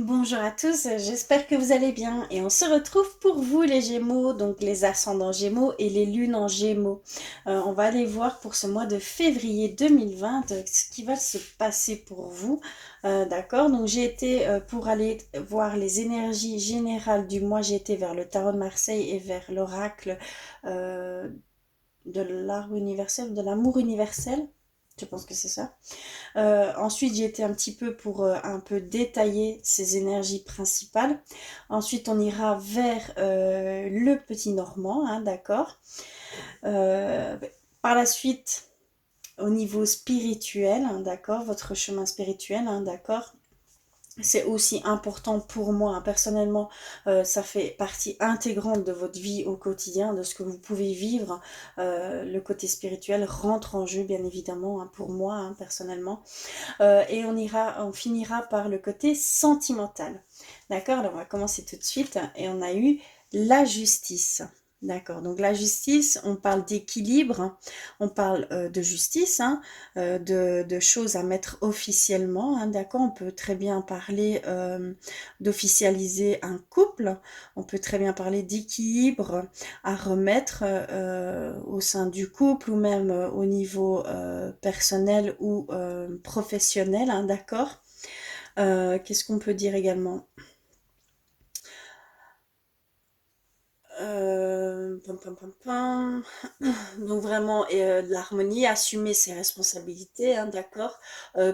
Bonjour à tous, j'espère que vous allez bien et on se retrouve pour vous les Gémeaux, donc les ascendants Gémeaux et les lunes en Gémeaux. On va aller voir pour ce mois de février 2020 ce qui va se passer pour vous, d'accord? Donc j'ai été pour aller voir les énergies générales du mois, j'ai été vers le tarot de Marseille et vers l'oracle euh, de l'arbre universel, de l'amour universel. Je pense que c'est ça. Ensuite, j'ai été un petit peu pour un peu détailler ces énergies principales. Ensuite, on ira vers le petit Normand, hein, d'accord. Euh, Par la suite, au niveau spirituel, hein, d'accord, votre chemin spirituel, hein, d'accord. C'est aussi important pour moi, hein, personnellement, ça fait partie intégrante de votre vie au quotidien, de ce que vous pouvez vivre. Le côté spirituel rentre en jeu, bien évidemment, hein, pour moi, hein, personnellement. Et on finira par le côté sentimental. D'accord? Alors on va commencer tout de suite. Et on a eu la justice. D'accord. Donc la justice, on parle d'équilibre, on parle de justice, hein, de choses à mettre officiellement. Hein, d'accord. On peut très bien parler d'officialiser un couple. On peut très bien parler d'équilibre à remettre au sein du couple ou même au niveau personnel ou professionnel, hein, d'accord. Qu'est-ce qu'on peut dire également? Pam, pam, pam, pam. Donc vraiment de l'harmonie, assumer ses responsabilités, hein, d'accord.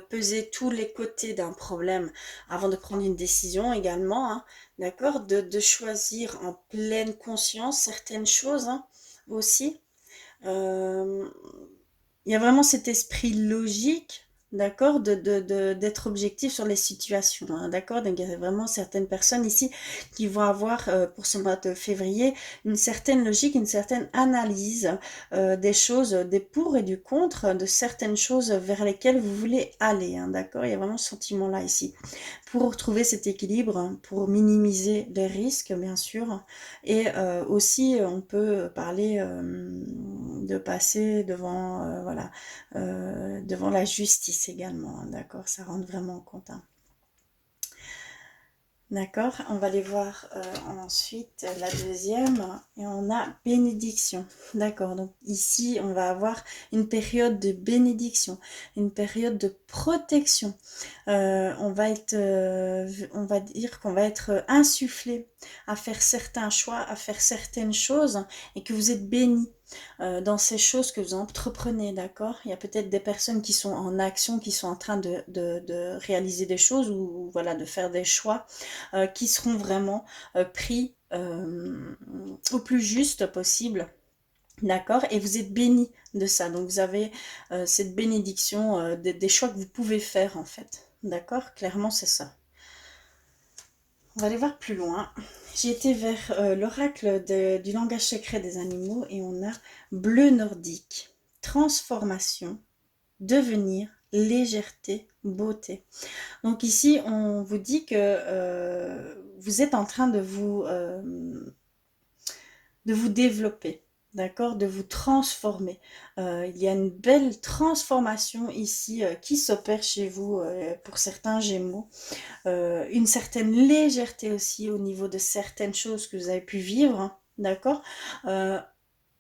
Peser tous les côtés d'un problème avant de prendre une décision également, hein, d'accord. De choisir en pleine conscience certaines choses, hein, aussi. Euh, il y a vraiment cet esprit logique, d'accord, d'être objectif sur les situations, hein, d'accord. Donc il y a vraiment certaines personnes ici qui vont avoir pour ce mois de février une certaine logique, une certaine analyse des choses, des pour et du contre, de certaines choses vers lesquelles vous voulez aller, hein, d'accord. Il y a vraiment ce sentiment-là ici. Pour retrouver cet équilibre, hein, pour minimiser les risques, bien sûr, et aussi on peut parler de passer devant, voilà, devant la justice également, hein, d'accord, ça rentre vraiment en compte, hein. D'accord, on va aller voir ensuite la deuxième et on a bénédiction. D'accord, donc ici on va avoir une période de bénédiction, une période de protection. On va dire qu'on va être insufflé à faire certains choix, à faire certaines choses et que vous êtes béni dans ces choses que vous entreprenez, d'accord. Il y a peut-être des personnes qui sont en action, qui sont en train de réaliser des choses ou voilà, de faire des choix qui seront vraiment pris au plus juste possible. D'accord. Et vous êtes béni de ça. Donc vous avez cette bénédiction des choix que vous pouvez faire en fait. D'accord. Clairement c'est ça. On va aller voir plus loin. J'ai été vers l'oracle du langage secret des animaux et on a bleu nordique, transformation, devenir, légèreté, beauté. Donc ici, on vous dit que vous êtes en train de vous développer, d'accord, de vous transformer. Il y a une belle transformation ici qui s'opère chez vous pour certains Gémeaux. Une certaine légèreté aussi au niveau de certaines choses que vous avez pu vivre, hein, d'accord.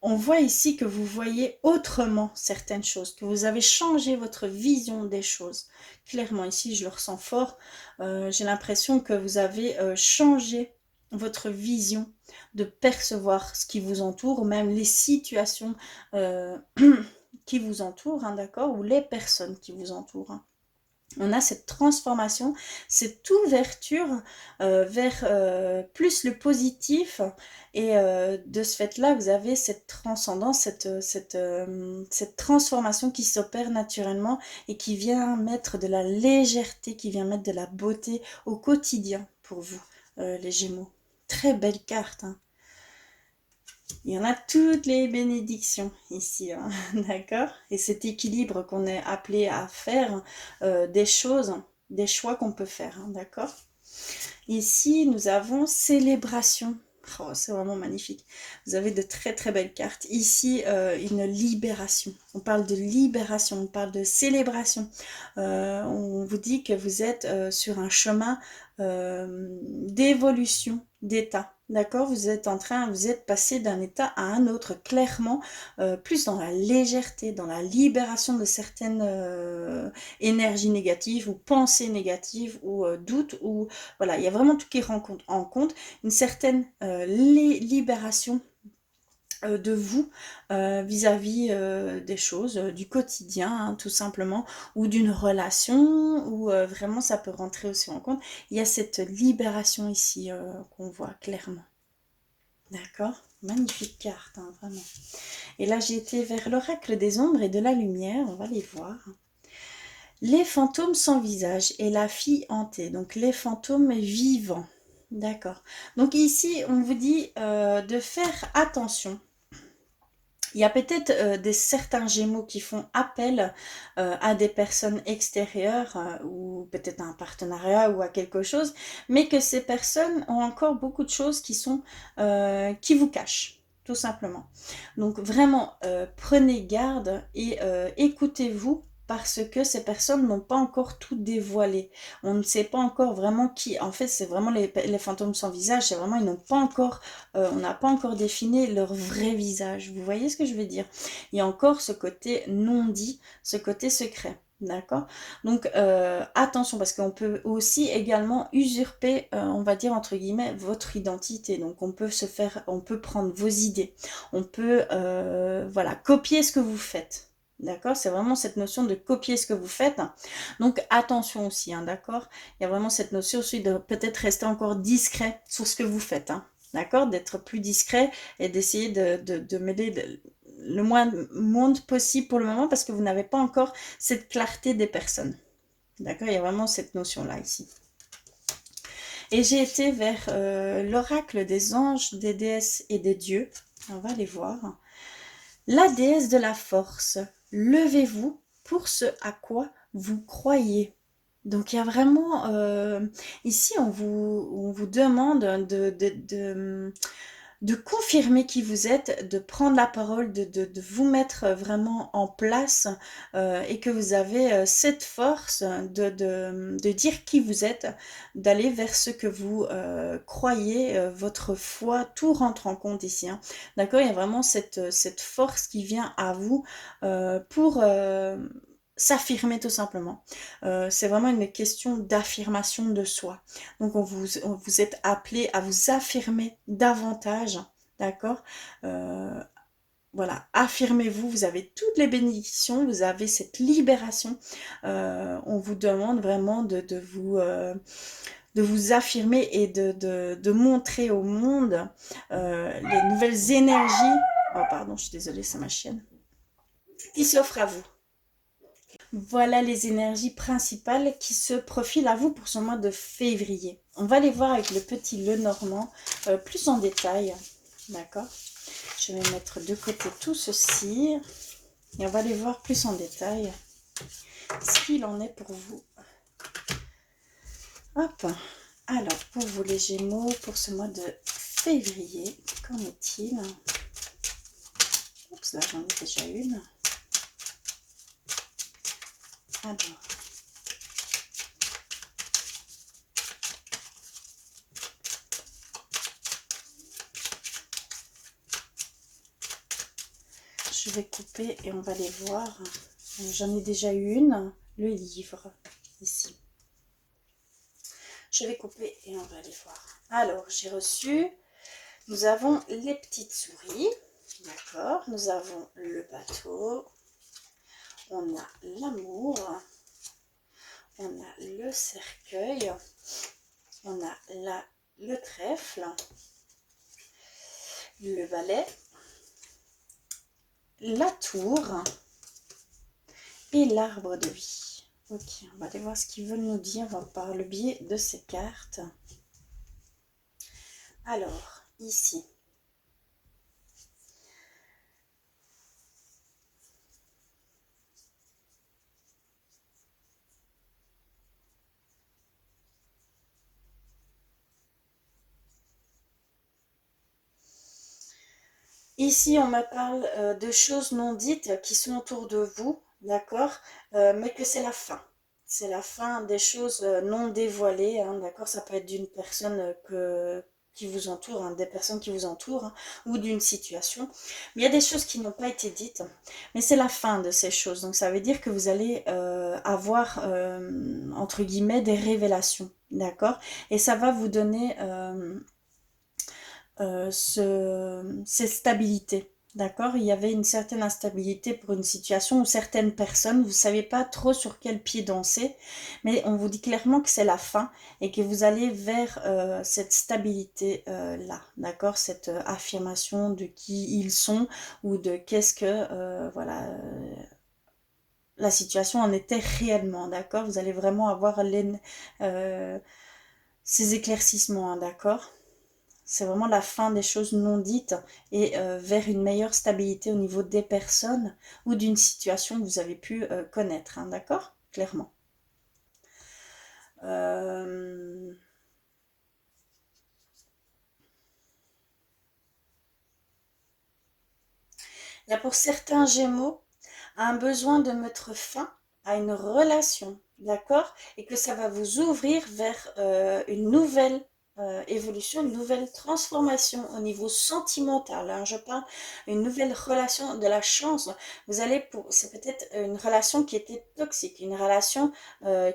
On voit ici que vous voyez autrement certaines choses, que vous avez changé votre vision des choses. Clairement, ici, je le ressens fort. J'ai l'impression que vous avez changé votre vision de percevoir ce qui vous entoure, ou même les situations euh, qui vous entourent, hein, d'accord, ou les personnes qui vous entourent, hein. On a cette transformation, cette ouverture vers plus le positif et de ce fait-là, vous avez cette transcendance, cette transformation qui s'opère naturellement et qui vient mettre de la légèreté, qui vient mettre de la beauté au quotidien pour vous, les Gémeaux. Très belle carte, hein. Il y en a toutes les bénédictions ici, hein, d'accord. Et cet équilibre qu'on est appelé à faire des choses, des choix qu'on peut faire, hein, d'accord. Ici, nous avons célébration. Oh, c'est vraiment magnifique. Vous avez de très très belles cartes. Ici, une libération. On parle de libération, on parle de célébration. On vous dit que vous êtes sur un chemin d'évolution d'état. D'accord? Vous êtes passé d'un état à un autre, clairement, plus dans la légèreté, dans la libération de certaines énergies négatives ou pensées négatives ou doutes, ou voilà, il y a vraiment tout qui rentre en compte, une certaine libération de vous vis-à-vis des choses du quotidien, hein, tout simplement, ou d'une relation, ou vraiment ça peut rentrer aussi en compte. Il y a cette libération ici qu'on voit clairement. D'accord? Magnifique carte, hein, vraiment. Et là, j'ai été vers l'oracle des ombres et de la lumière, on va les voir. Les fantômes sans visage et la fille hantée, donc les fantômes vivants. D'accord. Donc ici, on vous dit de faire attention. Il y a peut-être certains Gémeaux qui font appel à des personnes extérieures ou peut-être à un partenariat ou à quelque chose, mais que ces personnes ont encore beaucoup de choses qui vous cachent, tout simplement. Donc vraiment, prenez garde et écoutez-vous parce que ces personnes n'ont pas encore tout dévoilé. On ne sait pas encore vraiment qui. En fait, c'est vraiment les fantômes sans visage. C'est vraiment, ils n'ont pas encore on n'a pas encore défini leur vrai visage. Vous voyez ce que je veux dire? Il y a encore ce côté non dit, ce côté secret. D'accord? Donc attention, parce qu'on peut aussi également usurper, on va dire entre guillemets, votre identité. Donc on peut prendre vos idées, on peut voilà, copier ce que vous faites. D'accord? C'est vraiment cette notion de copier ce que vous faites. Donc attention aussi, hein, d'accord? Il y a vraiment cette notion aussi de peut-être rester encore discret sur ce que vous faites. Hein. D'accord? D'être plus discret et d'essayer de mêler le moins de monde possible pour le moment parce que vous n'avez pas encore cette clarté des personnes. D'accord? Il y a vraiment cette notion-là ici. Et j'ai été vers l'oracle des anges, des déesses et des dieux. On va les voir. La déesse de la force, levez-vous pour ce à quoi vous croyez. Donc il y a vraiment, ici on vous demande de confirmer qui vous êtes, de prendre la parole, de vous mettre vraiment en place et que vous avez cette force de dire qui vous êtes, d'aller vers ce que vous croyez, votre foi, tout rentre en compte ici. Hein. D'accord? Il y a vraiment cette force qui vient à vous pour s'affirmer tout simplement. C'est vraiment une question d'affirmation de soi. Donc on vous êtes appelé à vous affirmer davantage, d'accord? Voilà, affirmez-vous, vous avez toutes les bénédictions, vous avez cette libération. On vous demande vraiment de vous affirmer et de montrer au monde les nouvelles énergies. Oh pardon, je suis désolée, c'est ma chienne. Qui s'offrent à vous. Voilà les énergies principales qui se profilent à vous pour ce mois de février. On va les voir avec le petit Lenormand plus en détail. D'accord? Je vais mettre de côté tout ceci et on va les voir plus en détail. Ce qu'il en est pour vous. Hop. Alors, pour vous les Gémeaux, pour ce mois de février, qu'en est-il? Oups, là j'en ai déjà une. Alors. Je vais couper et on va les voir. J'en ai déjà eu une, le livre, ici. Je vais couper et on va les voir. Alors, j'ai reçu, nous avons les petites souris, d'accord, nous avons le bateau, on a l'amour, on a le cercueil, on a le trèfle, le balai, la tour et l'arbre de vie. Ok, on va aller voir ce qu'ils veulent nous dire par le biais de ces cartes. Alors, ici. Ici, on me parle de choses non dites qui sont autour de vous, d'accord? Mais que c'est la fin. C'est la fin des choses non dévoilées, hein, d'accord? Ça peut être d'une personne qui vous entoure, hein, des personnes qui vous entourent, hein, ou d'une situation. Mais il y a des choses qui n'ont pas été dites, mais c'est la fin de ces choses. Donc ça veut dire que vous allez avoir, entre guillemets, des révélations, d'accord? Et ça va vous donner cette stabilité. D'accord? Il y avait une certaine instabilité pour une situation où certaines personnes, vous ne savez pas trop sur quel pied danser, mais on vous dit clairement que c'est la fin et que vous allez vers cette stabilité là. D'accord? Cette affirmation de qui ils sont ou de qu'est-ce que voilà, la situation en était réellement. D'accord? Vous allez vraiment avoir euh, ces éclaircissements. Hein, d'accord? C'est vraiment la fin des choses non dites et vers une meilleure stabilité au niveau des personnes ou d'une situation que vous avez pu connaître, hein, d'accord? Clairement. Euh, Là, pour certains Gémeaux, un besoin de mettre fin à une relation, d'accord? Et que ça va vous ouvrir vers une nouvelle évolution, une nouvelle transformation au niveau sentimental. Hein, je parle une nouvelle relation, de la chance. Vous allez pour, c'est peut-être une relation qui était toxique, une relation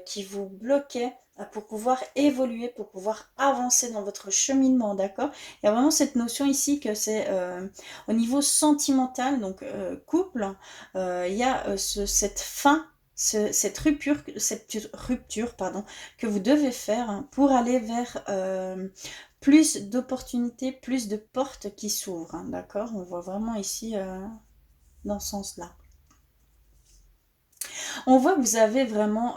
qui vous bloquait pour pouvoir évoluer, pour pouvoir avancer dans votre cheminement, d'accord? Il y a vraiment cette notion ici que c'est au niveau sentimental, donc couple, il y a cette fin, cette rupture pardon, que vous devez faire hein, pour aller vers plus d'opportunités, plus de portes qui s'ouvrent. Hein, d'accord? On voit vraiment ici dans ce sens-là. On voit que vous avez vraiment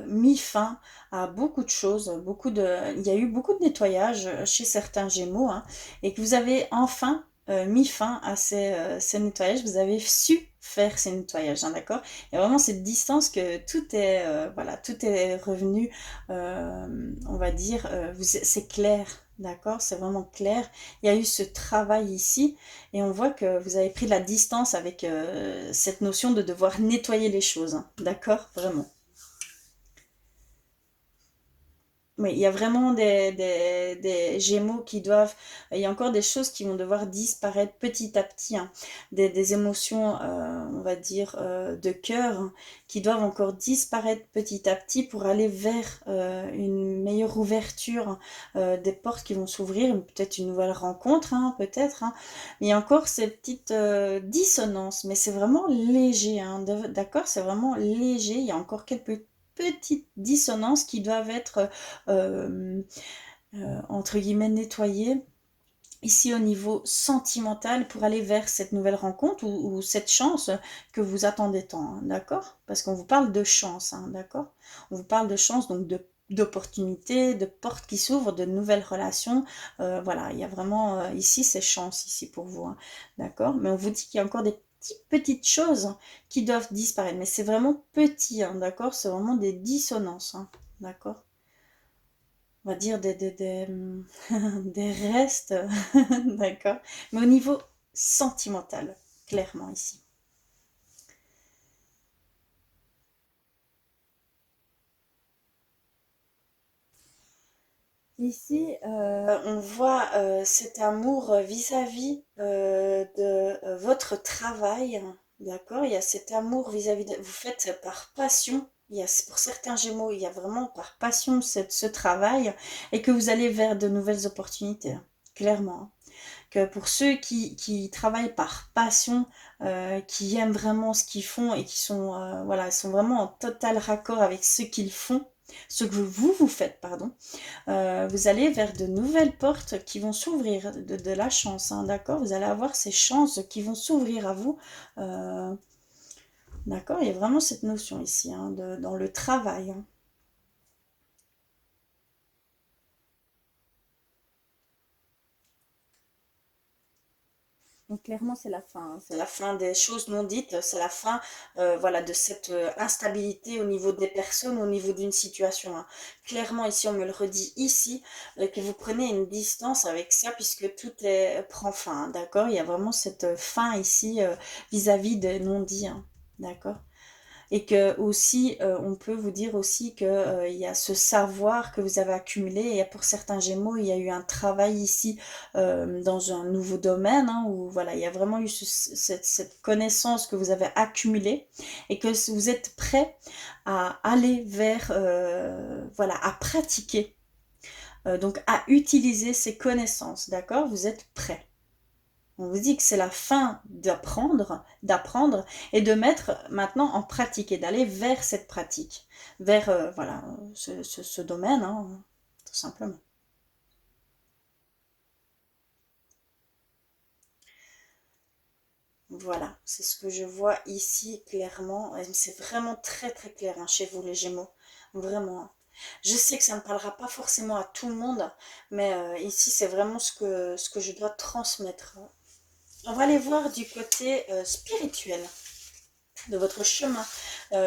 mis fin à beaucoup de choses, il y a eu beaucoup de nettoyage chez certains Gémeaux, hein, et que vous avez enfin mis fin à ces nettoyages, vous avez su faire ces nettoyages, hein, d'accord? Il y a vraiment cette distance que tout est, voilà, tout est revenu, on va dire, c'est clair, d'accord? C'est vraiment clair. Il y a eu ce travail ici et on voit que vous avez pris de la distance avec cette notion de devoir nettoyer les choses. Hein. D'accord? Vraiment. Oui, il y a vraiment des Gémeaux qui doivent... Il y a encore des choses qui vont devoir disparaître petit à petit. Hein. Des émotions, on va dire, de cœur, hein, qui doivent encore disparaître petit à petit pour aller vers une meilleure ouverture des portes qui vont s'ouvrir, peut-être une nouvelle rencontre, hein, peut-être. Hein. Mais il y a encore ces petites dissonances, mais c'est vraiment léger. Hein, d'accord? C'est vraiment léger. Il y a encore quelques petites dissonances qui doivent être euh, entre guillemets nettoyées ici au niveau sentimental pour aller vers cette nouvelle rencontre ou cette chance que vous attendez tant, hein, d'accord? Parce qu'on vous parle de chance, hein, d'accord? On vous parle de chance, donc d'opportunités, de portes qui s'ouvrent, de nouvelles relations. Voilà, il y a vraiment ici ces chances ici pour vous, hein, d'accord? Mais on vous dit qu'il y a encore des petites choses qui doivent disparaître, mais c'est vraiment petit, hein, d'accord? C'est vraiment des dissonances, hein, d'accord? On va dire des restes, d'accord? Mais au niveau sentimental, clairement ici. Ici, on voit cet amour vis-à-vis de votre travail, hein, d'accord? Il y a cet amour vis-à-vis de... Vous faites par passion. Il y a, pour certains Gémeaux, il y a vraiment par passion ce travail et que vous allez vers de nouvelles opportunités, hein, clairement. Hein. Que pour ceux qui travaillent par passion, qui aiment vraiment ce qu'ils font et qui sont, voilà, sont vraiment en total raccord avec ce qu'ils font, ce que vous faites, pardon, vous allez vers de nouvelles portes qui vont s'ouvrir, de la chance, hein, d'accord? Vous allez avoir ces chances qui vont s'ouvrir à vous, euh, d'accord? Il y a vraiment cette notion ici, hein, dans le travail. Hein. Donc clairement, c'est la fin, hein. C'est la fin des choses non dites, c'est la fin voilà, de cette instabilité au niveau des personnes, au niveau d'une situation, hein. Clairement, ici, on me le redit ici, que vous prenez une distance avec ça puisque tout prend fin, hein, d'accord? Il y a vraiment cette fin ici vis-à-vis des non-dits, hein, d'accord? Et que aussi, on peut vous dire aussi que il y a ce savoir que vous avez accumulé. Et pour certains Gémeaux, il y a eu un travail ici dans un nouveau domaine, hein, où voilà, il y a vraiment eu cette connaissance que vous avez accumulée et que vous êtes prêt à aller vers, voilà, à pratiquer, donc à utiliser ces connaissances, d'accord? Vous êtes prêt. On vous dit que c'est la fin d'apprendre et de mettre maintenant en pratique et d'aller vers cette pratique, vers voilà, ce domaine, hein, tout simplement. Voilà, c'est ce que je vois ici clairement. Et c'est vraiment très très clair, hein, chez vous les Gémeaux, vraiment, hein. Je sais que ça ne parlera pas forcément à tout le monde, mais ici c'est vraiment ce que je dois transmettre. On va aller voir du côté spirituel de votre chemin,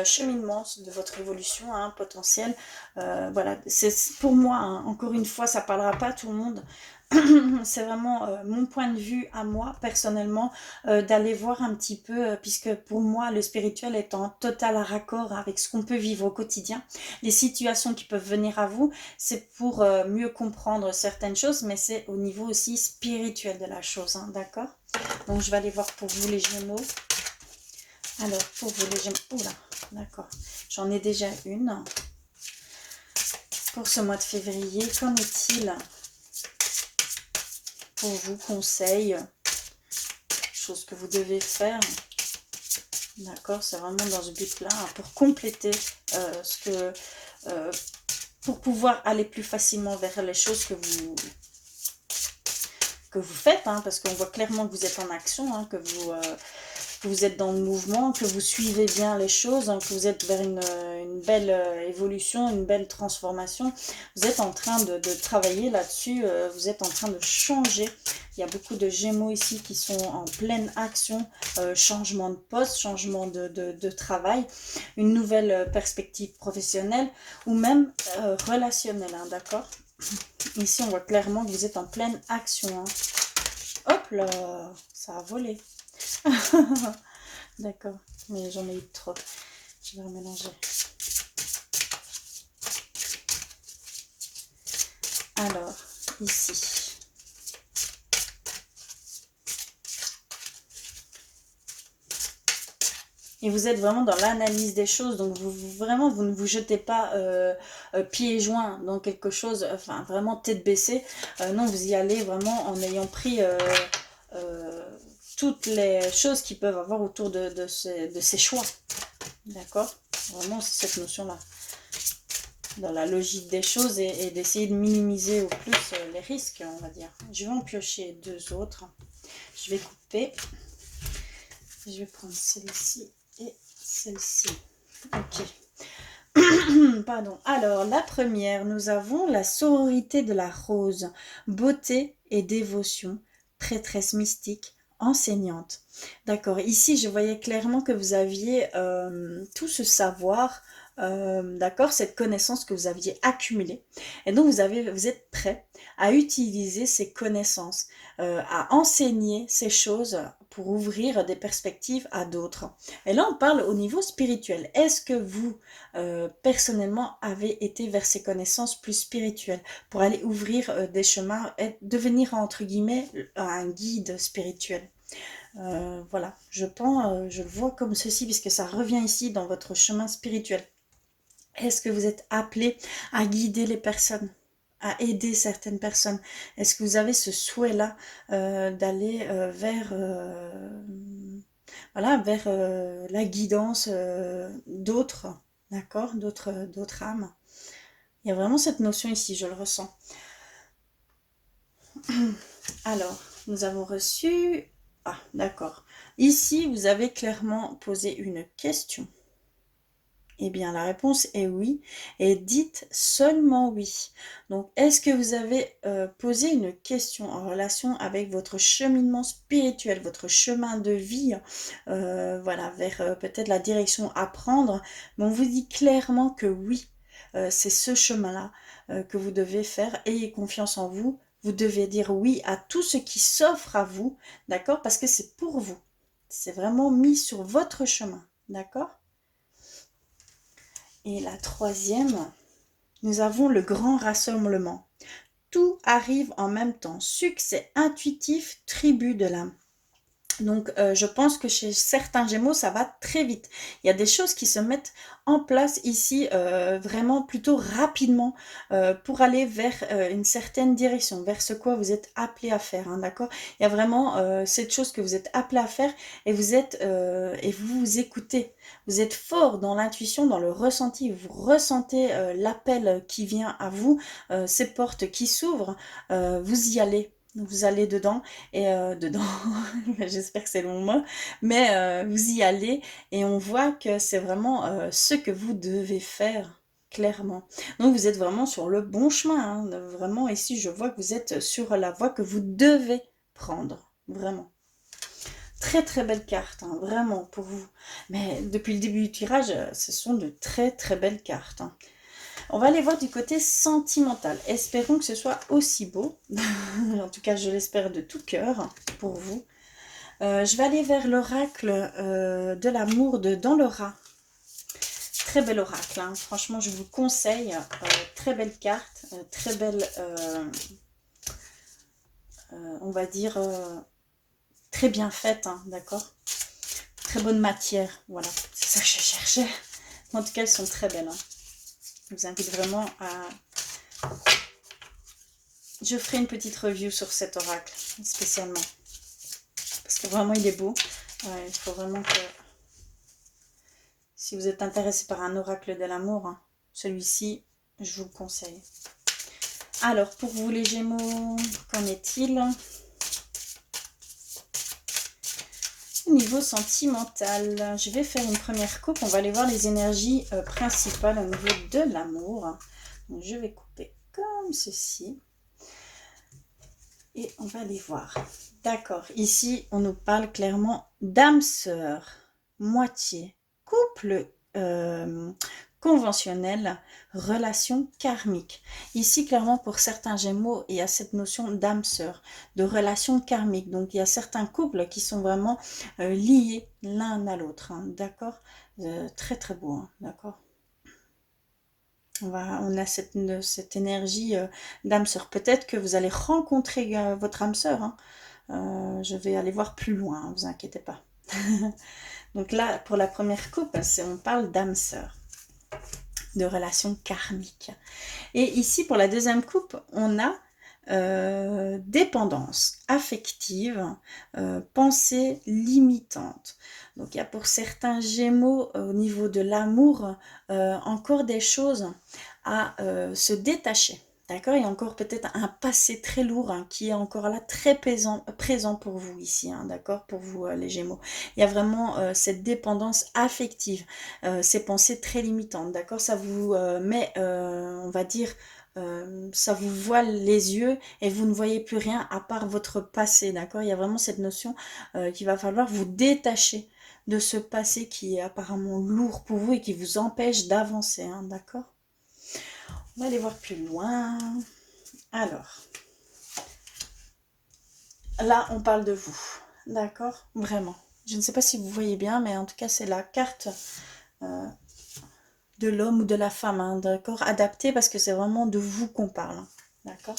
cheminement, de votre évolution, hein, potentielle. Voilà, c'est pour moi, hein, encore une fois, ça parlera pas à tout le monde. C'est vraiment mon point de vue à moi, personnellement, d'aller voir un petit peu, puisque pour moi, le spirituel est en total raccord avec ce qu'on peut vivre au quotidien. Les situations qui peuvent venir à vous, c'est pour mieux comprendre certaines choses, mais c'est au niveau aussi spirituel de la chose, hein, d'accord? Donc, je vais aller voir pour vous les Gémeaux. Alors, pour vous les Gémeaux, oula, d'accord, j'en ai déjà une. Pour ce mois de février, qu'en est-il pour vous? Conseils, choses que vous devez faire. D'accord, c'est vraiment dans ce but-là, hein, pour compléter ce que... pour pouvoir aller plus facilement vers les choses que vous faites, hein, parce qu'on voit clairement que vous êtes en action, hein, que vous êtes dans le mouvement, que vous suivez bien les choses, hein, que vous êtes vers une belle évolution, une belle transformation. Vous êtes en train de travailler là-dessus, vous êtes en train de changer. Il y a beaucoup de Gémeaux ici qui sont en pleine action, changement de poste, changement de travail, une nouvelle perspective professionnelle ou même relationnelle, hein, d'accord? Ici, on voit clairement que vous êtes en pleine action, hein. Hop là, ça a volé. D'accord, mais j'en ai eu trop. Je vais remélanger. Alors, ici. Et vous êtes vraiment dans l'analyse des choses, donc vraiment, vous ne vous jetez pas pieds joints dans quelque chose, enfin vraiment tête baissée. Non, vous y allez vraiment en ayant pris euh, toutes les choses qui peuvent avoir autour de ces choix. D'accord? Vraiment, c'est cette notion-là. Dans la logique des choses et d'essayer de minimiser au plus les risques, on va dire. Je vais en piocher deux autres. Je vais couper. Je vais prendre celle-ci et celle-ci. Ok. Pardon. Alors, la première, nous avons la sororité de la rose, beauté et dévotion, prêtresse mystique, enseignante. D'accord. Ici, je voyais clairement que vous aviez tout ce savoir, d'accord, cette connaissance que vous aviez accumulée. Et donc, vous êtes prêt à utiliser ces connaissances, à enseigner ces choses pour ouvrir des perspectives à d'autres. Et là, on parle au niveau spirituel. Est-ce que vous, personnellement, avez été vers ces connaissances plus spirituelles pour aller ouvrir des chemins et devenir, entre guillemets, un guide spirituel? Voilà, je pense, je le vois comme ceci, puisque ça revient ici dans votre chemin spirituel. Est-ce que vous êtes appelé à guider les personnes, à aider certaines personnes? Est-ce que vous avez ce souhait-là d'aller vers, voilà, vers la guidance d'autres, d'accord, d'autres âmes? Il y a vraiment cette notion ici, je le ressens. Alors, nous avons reçu... Ah, d'accord. Ici, vous avez clairement posé une question. Eh bien, la réponse est oui. Et dites seulement oui. Donc, est-ce que vous avez posé une question en relation avec votre cheminement spirituel, votre chemin de vie, voilà, vers peut-être la direction à prendre? Mais on vous dit clairement que oui, c'est ce chemin-là que vous devez faire. Ayez confiance en vous. Vous devez dire oui à tout ce qui s'offre à vous, d'accord? Parce que c'est pour vous. C'est vraiment mis sur votre chemin, d'accord? Et la troisième, nous avons le grand rassemblement. Tout arrive en même temps. Succès intuitif, tribu de l'âme. Donc, je pense que chez certains Gémeaux, ça va très vite. Il y a des choses qui se mettent en place ici vraiment plutôt rapidement pour aller vers une certaine direction, vers ce quoi vous êtes appelé à faire, hein, d'accord? Il y a vraiment cette chose que vous êtes appelé à faire et vous êtes et vous vous écoutez. Vous êtes fort dans l'intuition, dans le ressenti. Vous ressentez l'appel qui vient à vous, ces portes qui s'ouvrent. Vous y allez. Vous allez dedans et dedans, j'espère que c'est le bon mot, mais vous y allez et on voit que c'est vraiment ce que vous devez faire, clairement. Donc vous êtes vraiment sur le bon chemin, hein. Vraiment ici je vois que vous êtes sur la voie que vous devez prendre, vraiment. Très très belle carte, hein, vraiment pour vous. Mais depuis le début du tirage, ce sont de très très belles cartes, hein. On va aller voir du côté sentimental. Espérons que ce soit aussi beau. En tout cas, je l'espère de tout cœur pour vous. Je vais aller vers l'oracle de l'amour de Dans le rat. Très bel oracle, hein. Franchement, je vous conseille. Très belle carte, très belle, on va dire, très bien faite, hein, d'accord? Très bonne matière, voilà. C'est ça que je cherchais. En tout cas, elles sont très belles, hein. Je vous invite vraiment à... Je ferai une petite review sur cet oracle, spécialement. Parce que vraiment, il est beau. Il faut vraiment que... Si vous êtes intéressé par un oracle de l'amour, hein, celui-ci, je vous le conseille. Alors, pour vous les Gémeaux, qu'en est-il? Au niveau sentimental, je vais faire une première coupe. On va aller voir les énergies principales au niveau de l'amour. Donc, je vais couper comme ceci. Et on va aller voir. D'accord, ici, on nous parle clairement d'âme sœur, moitié, couple conventionnel, relation karmique. Ici, clairement, pour certains Gémeaux, il y a cette notion d'âme sœur, de relation karmique. Donc, il y a certains couples qui sont vraiment liés l'un à l'autre, hein, d'accord? Très, très beau, hein, d'accord? On a cette énergie d'âme sœur. Peut-être que vous allez rencontrer votre âme sœur, hein. Je vais aller voir plus loin, hein, vous inquiétez pas. Donc là, pour la première coupe, on parle d'âme sœur, de relation karmique. Et ici, pour la deuxième coupe, on a dépendance affective, pensée limitante. Donc il y a pour certains Gémeaux, au niveau de l'amour, encore des choses à se détacher. D'accord? Il y a encore peut-être un passé très lourd, hein, qui est encore là, très présent pour vous ici, hein, d'accord? Pour vous, les Gémeaux. Il y a vraiment cette dépendance affective, ces pensées très limitantes, d'accord? Ça vous met, on va dire, ça vous voile les yeux et vous ne voyez plus rien à part votre passé, d'accord? Il y a vraiment cette notion qu'il va falloir vous détacher de ce passé qui est apparemment lourd pour vous et qui vous empêche d'avancer, hein, d'accord? On va aller voir plus loin. Alors, là, on parle de vous, d'accord? Vraiment. Je ne sais pas si vous voyez bien, mais en tout cas, c'est la carte de l'homme ou de la femme, hein, d'accord? Adaptée parce que c'est vraiment de vous qu'on parle, hein, d'accord?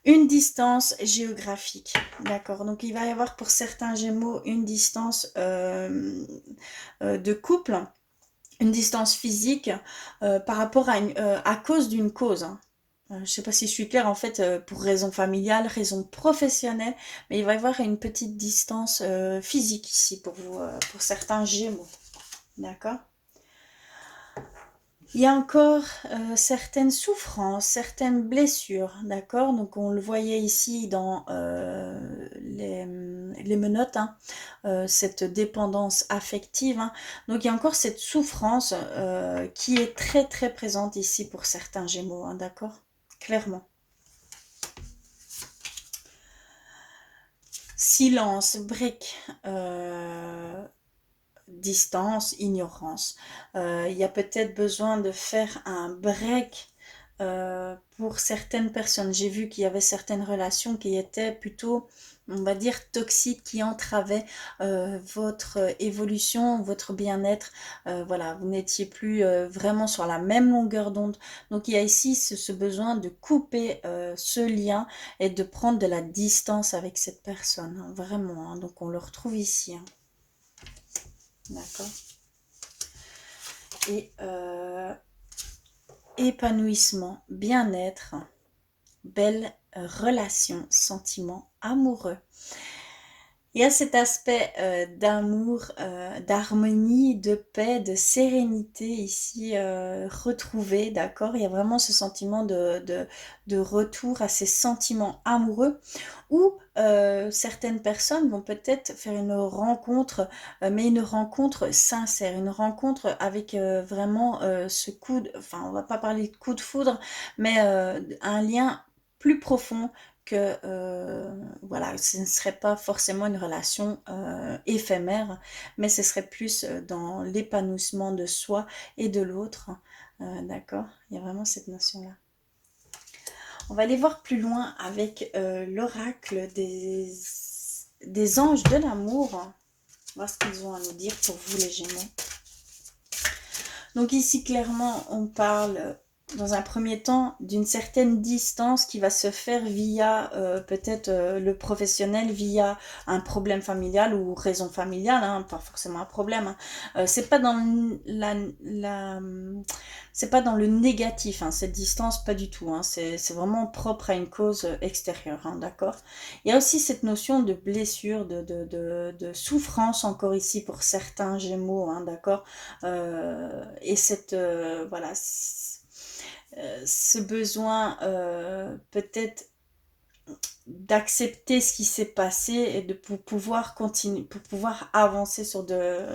Une distance géographique, d'accord? Donc, il va y avoir pour certains Gémeaux une distance de couple, une distance physique par rapport à cause d'une cause, hein. Je ne sais pas si je suis claire, en fait, pour raison familiale, raison professionnelle, mais il va y avoir une petite distance physique ici pour vous, pour certains Gémeaux, d'accord? Il y a encore certaines souffrances, certaines blessures, d'accord? Donc on le voyait ici dans les menottes, hein, cette dépendance affective, hein. Donc il y a encore cette souffrance qui est très très présente ici pour certains Gémeaux, hein, d'accord? Clairement. Silence, brique, distance, ignorance. Il y a peut-être besoin de faire un break pour certaines personnes. J'ai vu qu'il y avait certaines relations qui étaient plutôt, on va dire, toxiques, qui entravaient votre évolution, votre bien-être. Voilà, vous n'étiez plus vraiment sur la même longueur d'onde. Donc il y a ici ce besoin de couper ce lien et de prendre de la distance avec cette personne, hein, vraiment, hein. Donc on le retrouve ici, hein. D'accord. Et épanouissement, bien-être, belle relation, sentiment amoureux. Il y a cet aspect d'amour, d'harmonie, de paix, de sérénité ici retrouvé, d'accord? Il y a vraiment ce sentiment de retour à ces sentiments amoureux où certaines personnes vont peut-être faire une rencontre, mais une rencontre sincère, une rencontre avec vraiment ce coup de, enfin on va pas parler de coup de foudre, mais un lien plus profond que voilà, ce ne serait pas forcément une relation éphémère, mais ce serait plus dans l'épanouissement de soi et de l'autre. D'accord? Il y a vraiment cette notion-là. On va aller voir plus loin avec l'oracle des anges de l'amour. On va voir ce qu'ils ont à nous dire pour vous les Gémeaux. Donc ici, clairement, on parle dans un premier temps d'une certaine distance qui va se faire via peut-être le professionnel, via un problème familial ou raison familiale, hein, pas forcément un problème, hein. C'est pas dans c'est pas dans le négatif, hein, cette distance, pas du tout, hein. C'est vraiment propre à une cause extérieure, hein, d'accord. Il y a aussi cette notion de blessure, de souffrance encore ici pour certains Gémeaux, hein, d'accord. Et cette voilà, ce besoin peut-être d'accepter ce qui s'est passé et de pour pouvoir continuer, pour pouvoir avancer sur de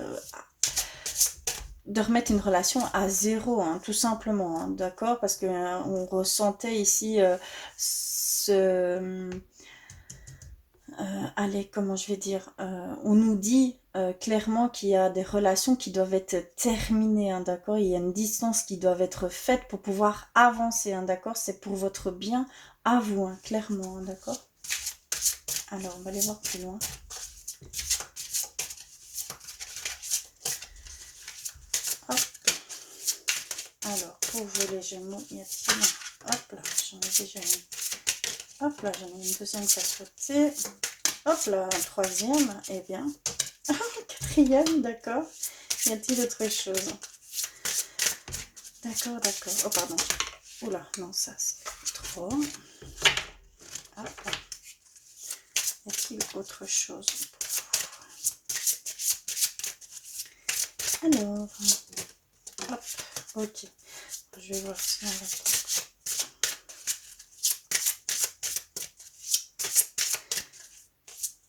remettre une relation à zéro, hein, tout simplement, hein, d'accord, parce que on ressentait ici ce allez, comment je vais dire, on nous dit clairement qu'il y a des relations qui doivent être terminées, hein, d'accord. Il y a une distance qui doit être faite pour pouvoir avancer, hein, d'accord. C'est pour votre bien à vous, hein, clairement, hein, d'accord. Alors, on va aller voir plus loin. Hop. Alors, pour vous les Gémeaux, y a-t-il... Hop là, j'en ai déjà une. Hop là, j'en ai une deuxième qui a sauté. Hop là, un troisième, eh bien... Quatrième, d'accord. Y a-t-il autre chose? D'accord, d'accord. Oh, pardon. Oula, non, ça, c'est trop. Ah, ah. Y a-t-il autre chose? Alors, hop, ok. Je vais voir si on va...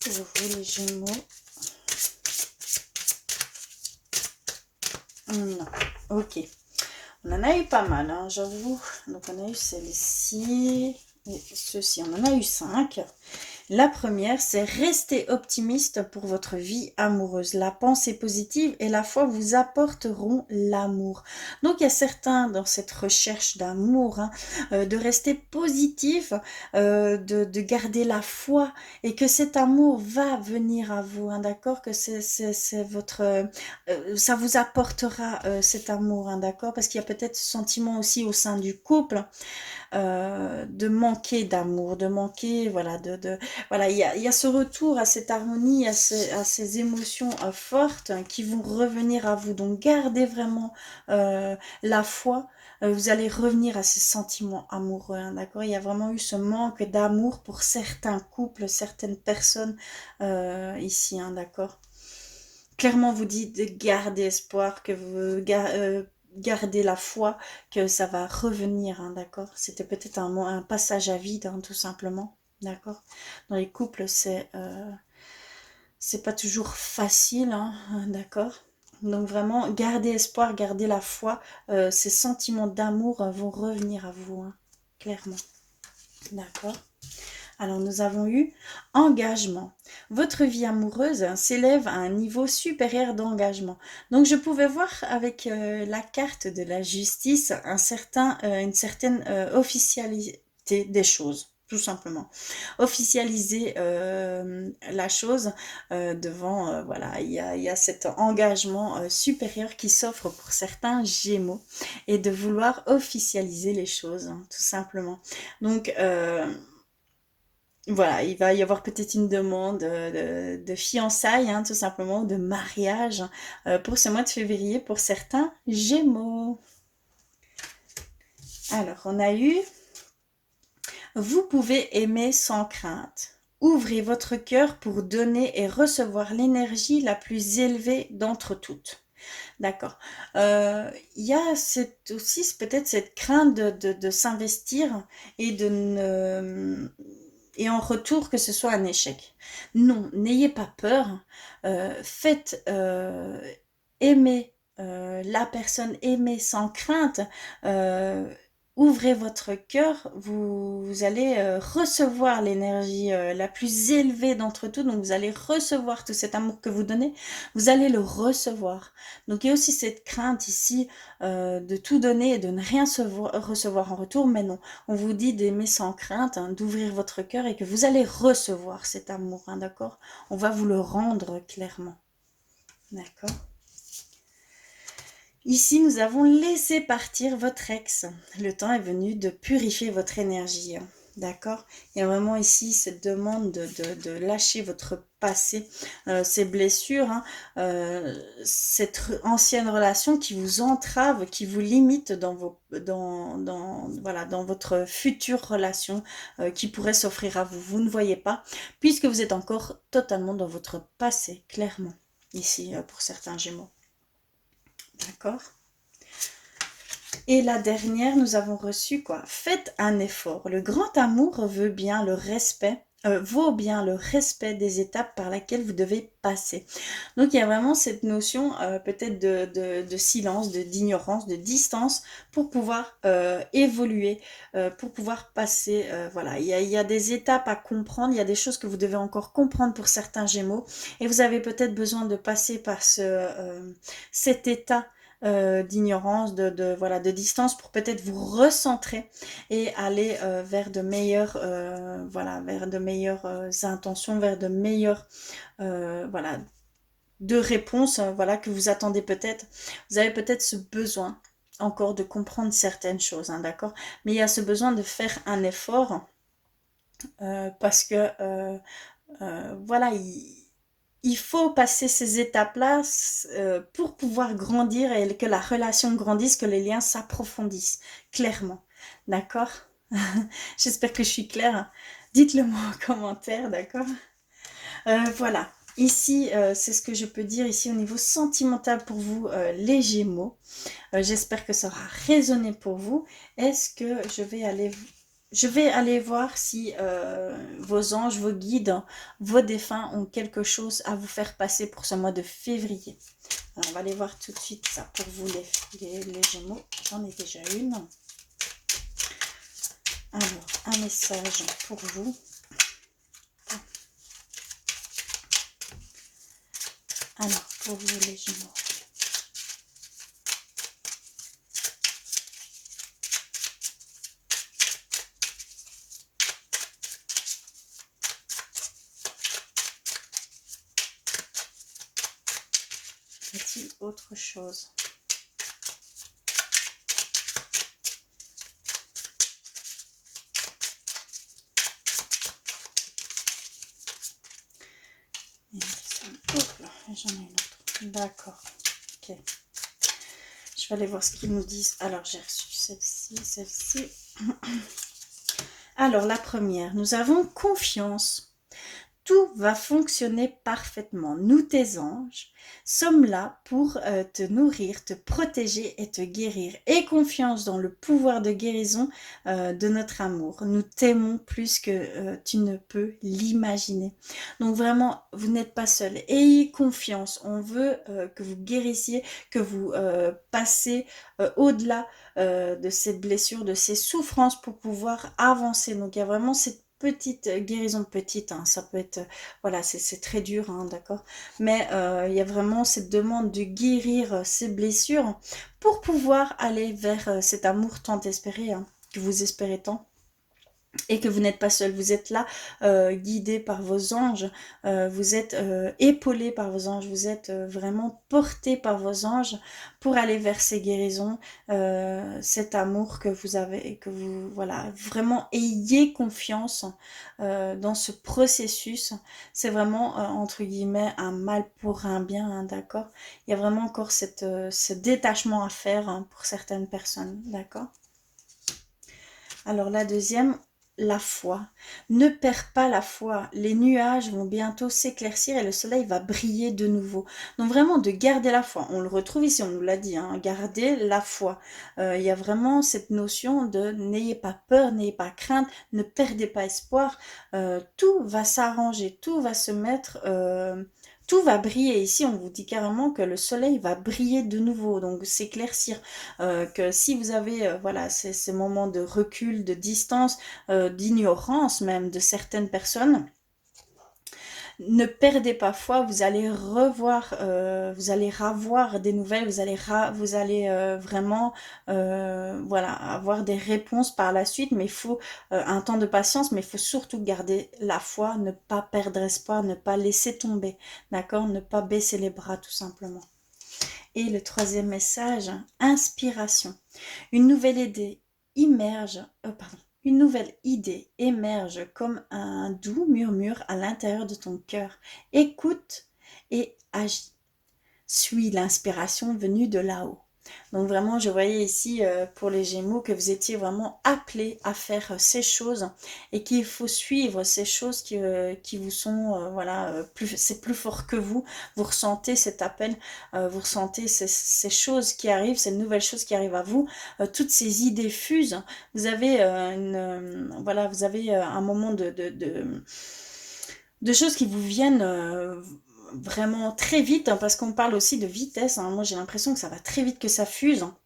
Pour vous, les Gémeaux. Non, ok. On en a eu pas mal, hein, j'avoue. Donc, on a eu celle-ci et ceci. On en a eu 5. La première, c'est rester optimiste pour votre vie amoureuse. La pensée positive et la foi vous apporteront l'amour. Donc, il y a certains dans cette recherche d'amour, hein, de rester positif, de garder la foi et que cet amour va venir à vous, hein, d'accord? Que c'est votre... ça vous apportera cet amour, hein, d'accord? Parce qu'il y a peut-être ce sentiment aussi au sein du couple de manquer d'amour, de manquer, voilà, voilà, il y a ce retour à cette harmonie, à ces émotions fortes hein, qui vont revenir à vous. Donc, gardez vraiment la foi. Vous allez revenir à ces sentiments amoureux, hein, d'accord? Il y a vraiment eu ce manque d'amour pour certains couples, certaines personnes ici, hein, d'accord? Clairement, vous dites de garder espoir, que vous garder la foi que ça va revenir, hein, d'accord? C'était peut-être un passage à vide, hein, tout simplement, d'accord? Dans les couples, c'est pas toujours facile, hein, d'accord? Donc vraiment, gardez espoir, gardez la foi. Ces sentiments d'amour vont revenir à vous, hein, clairement. D'accord? Alors nous avons eu engagement. Votre vie amoureuse s'élève à un niveau supérieur d'engagement. Donc je pouvais voir avec la carte de la justice une certaine officialité des choses, tout simplement. Officialiser la chose devant, voilà, il y a cet engagement supérieur qui s'offre pour certains Gémeaux et de vouloir officialiser les choses, hein, tout simplement. Donc, voilà, il va y avoir peut-être une demande de fiançailles, hein, tout simplement, de mariage pour ce mois de février pour certains Gémeaux. Alors, on a eu vous pouvez aimer sans crainte. Ouvrez votre cœur pour donner et recevoir l'énergie la plus élevée d'entre toutes. D'accord. Il y a aussi peut-être cette crainte de s'investir et de ne et en retour que ce soit un échec. Non, n'ayez pas peur. Faites aimer la personne, aimer sans crainte. Euh, Ouvrez votre cœur, vous allez recevoir l'énergie la plus élevée d'entre tous. Donc vous allez recevoir tout cet amour que vous donnez, vous allez le recevoir. Donc il y a aussi cette crainte ici de tout donner et de ne rien recevoir en retour, mais non. On vous dit d'aimer sans crainte, hein, d'ouvrir votre cœur et que vous allez recevoir cet amour, hein, d'accord? On va vous le rendre clairement, d'accord? Ici, nous avons laissé partir votre ex. Le temps est venu de purifier votre énergie, hein, d'accord? Il y a vraiment ici cette demande de lâcher votre passé, ces blessures, hein, cette ancienne relation qui vous entrave, qui vous limite voilà, dans votre future relation qui pourrait s'offrir à vous. Vous ne voyez pas, puisque vous êtes encore totalement dans votre passé, clairement, ici, pour certains Gémeaux. D'accord? Et la dernière, nous avons reçu quoi? Faites un effort. Le grand amour veut bien le respect, vaut bien le respect des étapes par lesquelles vous devez passer. Donc il y a vraiment cette notion peut-être de silence, d'ignorance, de distance pour pouvoir évoluer, pour pouvoir passer. Voilà, il y a des étapes à comprendre, il y a des choses que vous devez encore comprendre pour certains Gémeaux et vous avez peut-être besoin de passer par cet état d'ignorance, voilà, de distance pour peut-être vous recentrer et aller vers de meilleures, voilà, vers de meilleures intentions, vers de meilleures, voilà, de réponses, voilà, que vous attendez peut-être. Vous avez peut-être ce besoin encore de comprendre certaines choses, hein, d'accord? Mais il y a ce besoin de faire un effort parce que, voilà, il faut passer ces étapes-là pour pouvoir grandir et que la relation grandisse, que les liens s'approfondissent, clairement. D'accord? J'espère que je suis claire. Dites-le moi en commentaire, d'accord? Voilà. Ici, c'est ce que je peux dire ici au niveau sentimental pour vous, les Gémeaux. J'espère que ça aura résonné pour vous. Est-ce que je vais aller voir si vos anges, vos guides, vos défunts ont quelque chose à vous faire passer pour ce mois de février. Alors, on va aller voir tout de suite ça pour vous les Gémeaux. J'en ai déjà une. Alors, un message pour vous. Alors, pour vous les Gémeaux. Y a-t-il autre chose? J'en ai une autre. D'accord. Ok. Je vais aller voir ce qu'ils nous disent. Alors, j'ai reçu celle-ci, celle-ci. Alors, la première. Nous avons confiance. tout va fonctionner parfaitement. Nous, tes anges, sommes là pour te nourrir, te protéger et te guérir. Aie confiance dans le pouvoir de guérison de notre amour. Nous t'aimons plus que tu ne peux l'imaginer. Donc vraiment, vous n'êtes pas seul. Ayez confiance. On veut que vous guérissiez, que vous passez au-delà de ces blessures, de ces souffrances pour pouvoir avancer. Donc il y a vraiment cette petite guérison, petite, hein, ça peut être, voilà, c'est très dur, hein, d'accord, mais il y a vraiment cette demande de guérir ces blessures pour pouvoir aller vers cet amour tant espéré, hein, que vous espérez tant. Et que vous n'êtes pas seul, vous êtes là guidé par vos anges, vous êtes épaulé par vos anges, vous êtes vraiment porté par vos anges pour aller vers ces guérisons, cet amour que vous avez, que vous, voilà, vraiment ayez confiance dans ce processus. C'est vraiment, entre guillemets, un mal pour un bien, hein, d'accord. Il y a vraiment encore ce détachement à faire, hein, pour certaines personnes, d'accord. Alors la deuxième, la foi. Ne perds pas la foi. Les nuages vont bientôt s'éclaircir et le soleil va briller de nouveau. Donc vraiment de garder la foi. On le retrouve ici, on nous l'a dit, hein, garder la foi. Il y a vraiment cette notion de n'ayez pas peur, n'ayez pas crainte, ne perdez pas espoir. Tout va s'arranger, tout va se mettre... tout va briller. Ici, on vous dit carrément que le soleil va briller de nouveau, donc s'éclaircir. Que si vous avez voilà, ces moments de recul, de distance, d'ignorance même de certaines personnes, ne perdez pas foi, vous allez revoir, vous allez ravoir des nouvelles, vous allez vraiment voilà, avoir des réponses par la suite, mais il faut un temps de patience, mais il faut surtout garder la foi, ne pas perdre espoir, ne pas laisser tomber, d'accord, ne pas baisser les bras tout simplement. Et le troisième message, inspiration. Une nouvelle idée une nouvelle idée émerge comme un doux murmure à l'intérieur de ton cœur. Écoute et agis. Suis l'inspiration venue de là-haut. Donc vraiment, je voyais ici pour les Gémeaux que vous étiez vraiment appelés à faire ces choses et qu'il faut suivre ces choses qui vous sont, voilà, c'est plus fort que vous. Vous ressentez cet appel, vous ressentez ces choses qui arrivent, ces nouvelles choses qui arrivent à vous, toutes ces idées fusent. Vous avez voilà, vous avez un moment de choses qui vous viennent vraiment très vite, hein, parce qu'on parle aussi de vitesse, hein. Moi j'ai l'impression que ça va très vite, que ça fuse, hein,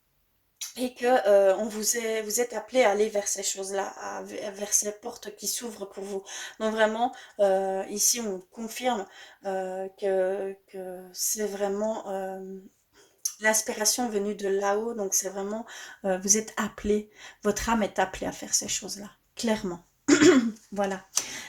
et que vous êtes appelé à aller vers ces choses-là, vers ces portes qui s'ouvrent pour vous. Donc vraiment, ici on confirme que c'est vraiment l'inspiration venue de là-haut, donc c'est vraiment, vous êtes appelé, votre âme est appelée à faire ces choses-là, clairement. Voilà.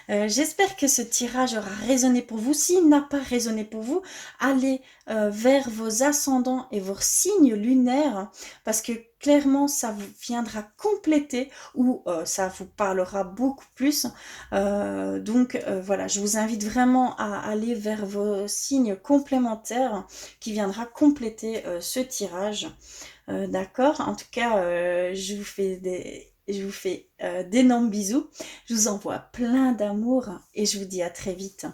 J'espère que ce tirage aura résonné pour vous. S'il n'a pas résonné pour vous, allez vers vos ascendants et vos signes lunaires, parce que clairement ça vous viendra compléter ou ça vous parlera beaucoup plus. Donc voilà, je vous invite vraiment à aller vers vos signes complémentaires qui viendra compléter ce tirage. D'accord. En tout cas, je vous fais d'énormes bisous. Je vous envoie plein d'amour et je vous dis à très vite.